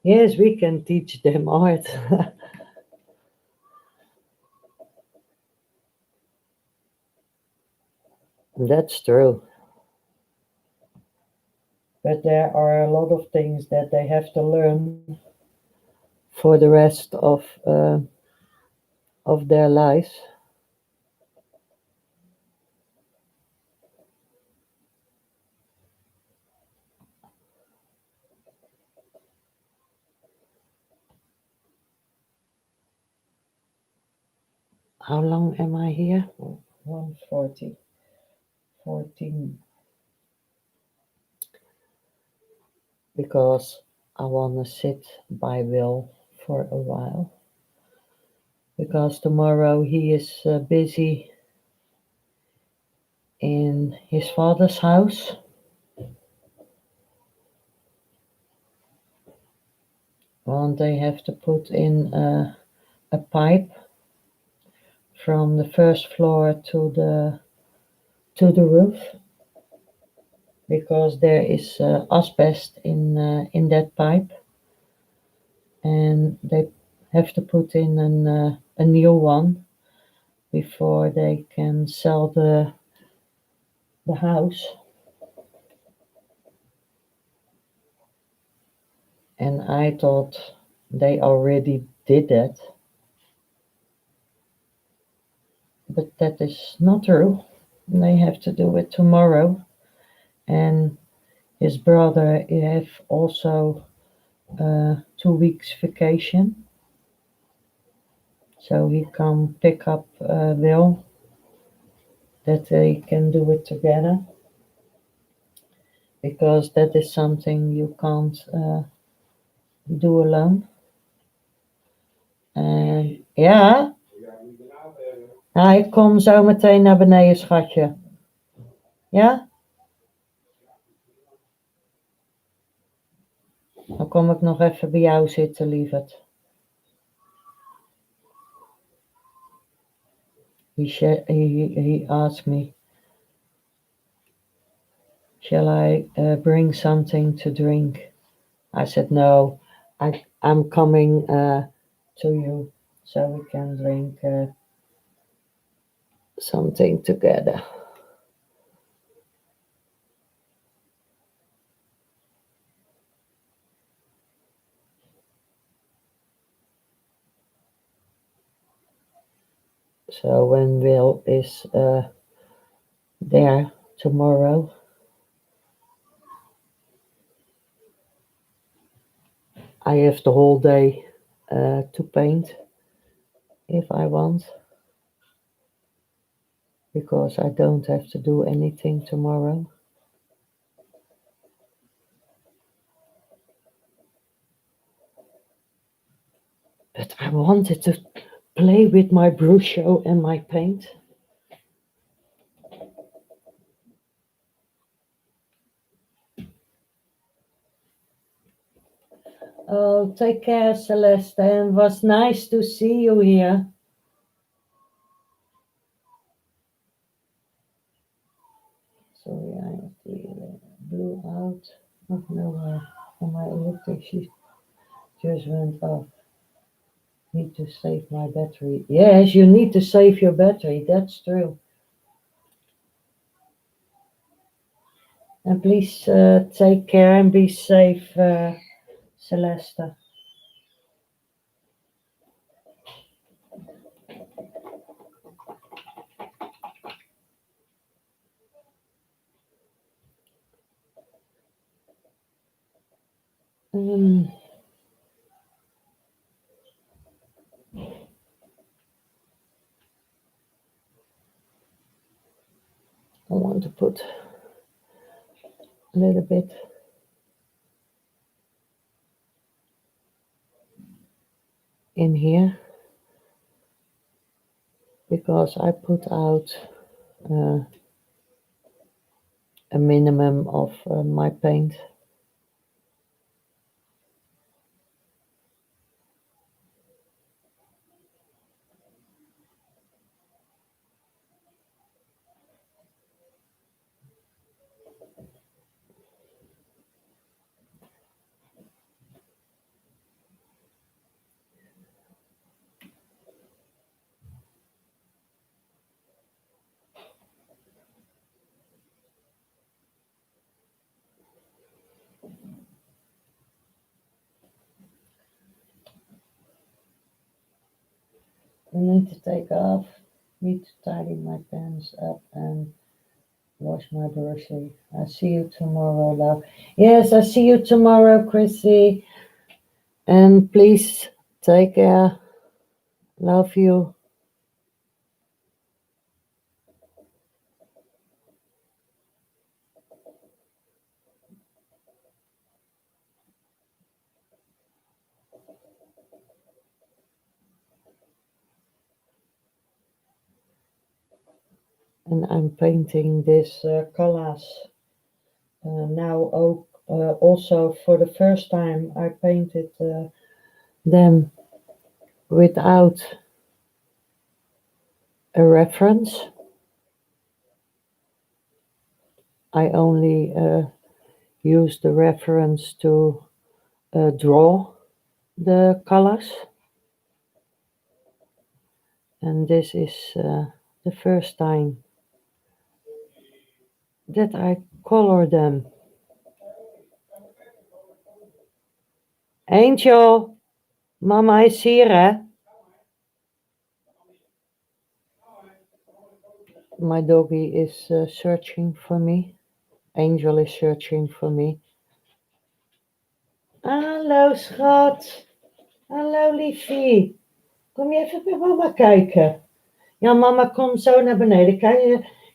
Yes, we can teach them art. That's true. But there are a lot of things that they have to learn for the rest of their lives. How long am I here? 140, 14, because I want to sit by Will for a while. Because tomorrow he is busy in his father's house, and they have to put in a pipe from the first floor to the roof, because there is asbestos in that pipe, and they have to put in a new one before they can sell the house. And I thought they already did that, but that is not true. They have to do it tomorrow, and his brother have also 2 weeks vacation, so he come pick up Will, that they can do it together, because that is something you can't do alone. En ja, ik kom zo meteen naar beneden, schatje. Ja? Dan kom ik nog even bij jou zitten, lieverd. He asked me, shall I bring something to drink? I said, no, I'm coming to you so we can drink something together. So when Will is there tomorrow, I have the whole day to paint if I want, because I don't have to do anything tomorrow. But I wanted to play with my brush and my paint. Oh, take care, Celeste, and it was nice to see you here. Sorry, I have the blue out. Oh no, my electricity just went off. Need to save my battery. Yes, you need to save your battery, that's true. And please take care and be safe, Celeste. I want to put a little bit in here because I put out a minimum of my paint. I need to take off, need to tidy my pants up and wash my brushing. I see you tomorrow, love. Yes, I see you tomorrow, Chrissy. And please take care. Love you. And I'm painting this collage now also for the first time. I painted them without a reference. I only use the reference to draw the colors. And this is the first time that I color them. Angel, Mama is here, hè? My doggy is searching for me. Angel is searching for me. Hallo, schat. Hallo, liefie. Kom je even bij mama kijken? Ja, mama komt zo naar beneden.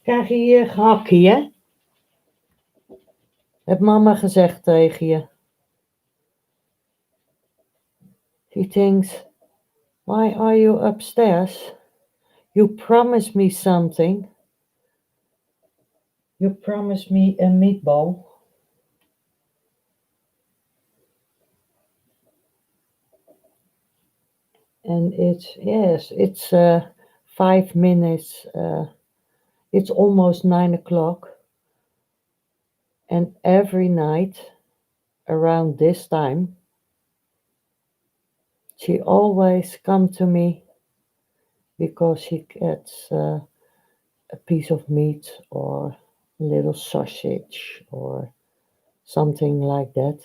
Krijg je hier gehakkie, hè? Heb mama gezegd tegen je. She thinks, why are you upstairs? You promised me something. You promised me a meatball. And yes, it's 5 minutes. It's almost 9 o'clock. And every night around this time, she always come to me because she gets a piece of meat or a little sausage or something like that.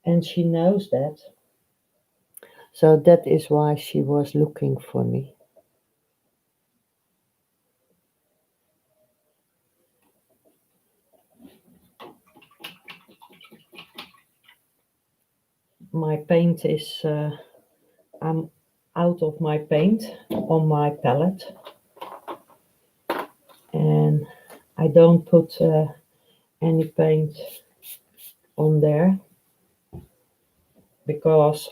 And she knows that. So that is why she was looking for me. My paint is, I'm out of my paint on my palette. And I don't put any paint on there because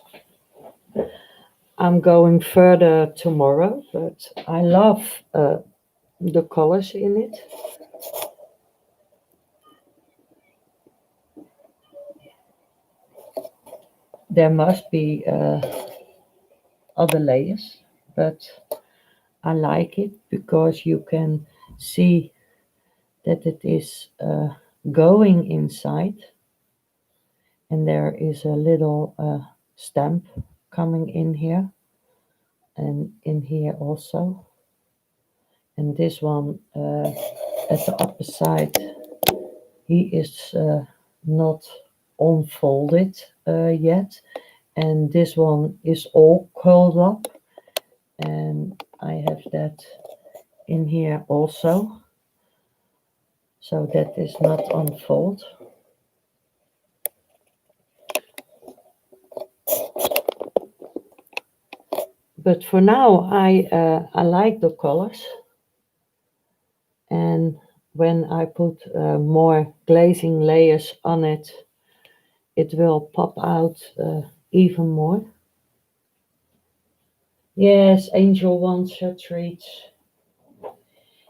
I'm going further tomorrow, but I love the colors in it. There must be other layers, but I like it because you can see that it is going inside, and there is a little stamp coming in here and in here also. And this one at the upper side, he is not unfolded yet, and this one is all curled up, and I have that in here also, so that is not unfold. But for now, I like the colors, and when I put more glazing layers on it, it will pop out even more. Yes, Angel wants her treats.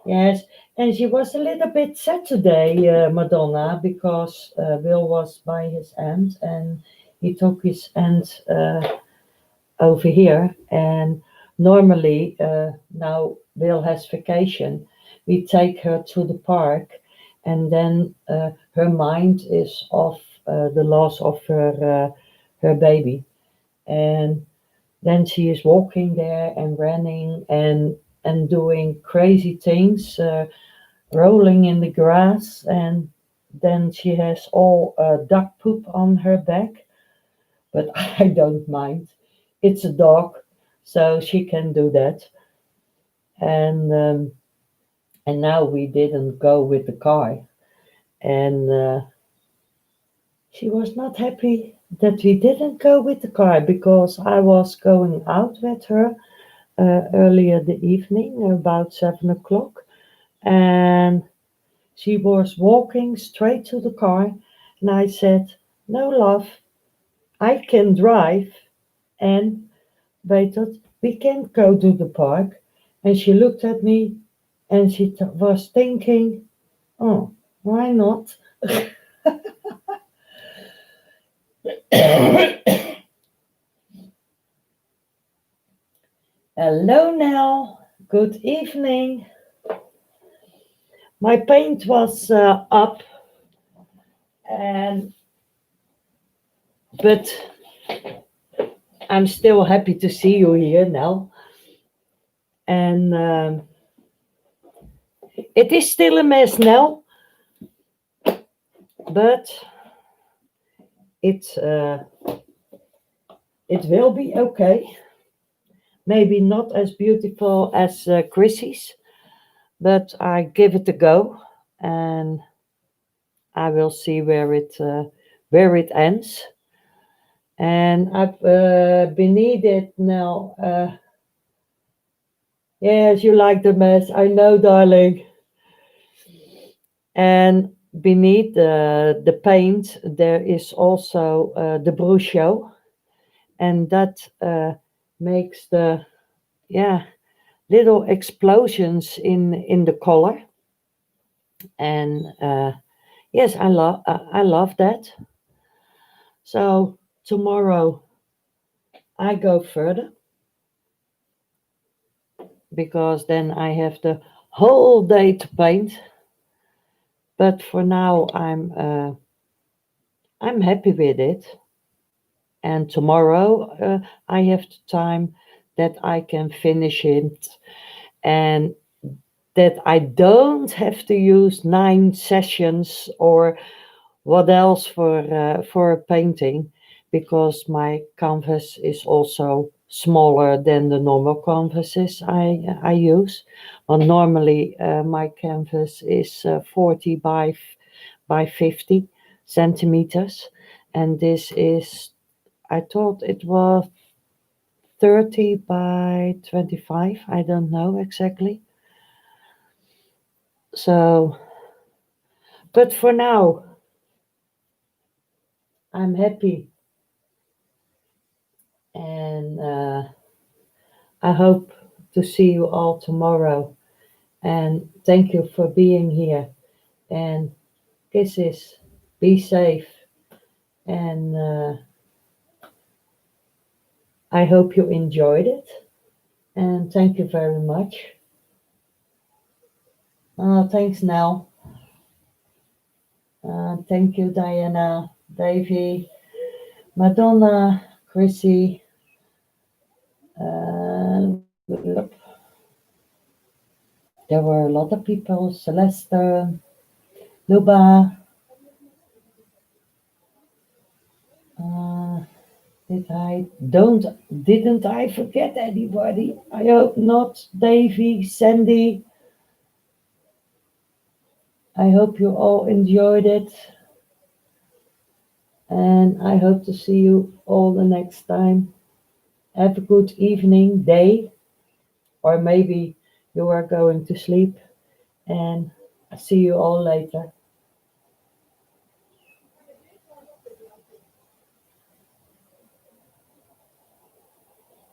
Yes, and she was a little bit sad today, Madonna, because Will was by his aunt and he took his aunt over here. And normally, now Will has vacation, we take her to the park, and then her mind is off the loss of her baby. And then she is walking there and running and doing crazy things, rolling in the grass, and then she has all duck poop on her back. But I don't mind. It's a dog, so she can do that. And and now we didn't go with the car, and she was not happy that we didn't go with the car because I was going out with her earlier the evening, about 7 o'clock, and she was walking straight to the car, and I said, "No, love, I can drive, and waited, we can go to the park." And she looked at me, and she was thinking, "Oh, why not?" Hello, Nell. Good evening. My paint was up, and but I'm still happy to see you here now. And it is still a mess now, but it's it will be okay. Maybe not as beautiful as Chrissy's, but I give it a go, and I will see where it ends. And I've beneath it now. Yes, you like the mess. I know, darling. And beneath the paint, there is also the brushio. and that makes the, yeah, little explosions in the color. And yes, I love that. So tomorrow I go further because then I have the whole day to paint. But for now, I'm happy with it. And tomorrow I have the time that I can finish it, and that I don't have to use 9 sessions or what else for a painting, because my canvas is also smaller than the normal canvases I use. Well, normally my canvas is 40 by 50 centimeters, and this is, I thought it was 30 by 25. I don't know exactly. So, but for now, I'm happy, and I hope to see you all tomorrow. And thank you for being here. And kisses. Be safe. And I hope you enjoyed it. And thank you very much. Thanks, Nell. Thank you, Diana, Davy, Madonna, Chrissy. There were a lot of people. Celeste, Luba. Uh, don't didn't I forget anybody? I hope not. Davy, Sandy. I hope you all enjoyed it, and I hope to see you all the next time. Have a good evening, day, or maybe you are going to sleep, and see you all later.